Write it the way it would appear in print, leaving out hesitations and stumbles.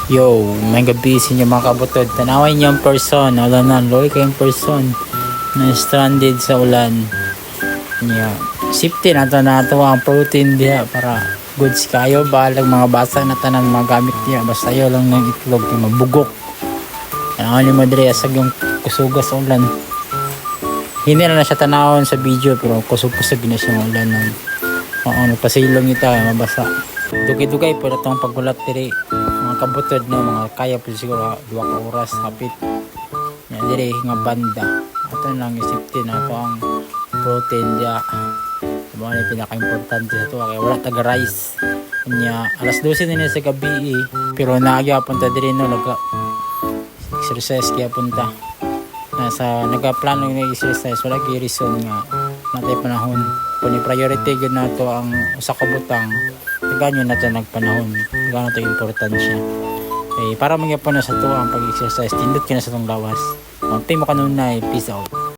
Yo, may gabi sa inyo mga kabutod. Tanawin niyo ang person. Wala na, loy kayong person na stranded sa ulan. Yeah. Safety na to ang protein diya para goods kayo. Balag mga basa na tanang magamit diya. Basta yun lang ng itlog yung mabugok. Tanawin niyo madre asag yung kusuga sa ulan. Hindi na siya tanawin sa video pero kusog-kusog na siya ng ulan. Pasilong ito, mabasa. Dugay-dugay po na itong paggulat diri. Mga kabutod na mga kaya po siguro 2 ka oras hapit. Yan diri nga banda. Ito lang isipin na ito ang protein diya. Diba na pinaka-importante sa ito. Kaya wala taga-rice. Kanya alas 12 na sa gabi pero naagya punta diri no. Nag-exercise kaya punta. Nasa nagka-plano ng exercise. Wala kaya reason nga natay panahon. Kung i-priority yun na ito ang usa ka butang, ganyo na ito nagpanahon. Gano'n ito importansya. Para magyapon na sa ito ang pag-exercise, tindot ka na sa itong lawas. Huwag tayo mo kanunay. Peace out.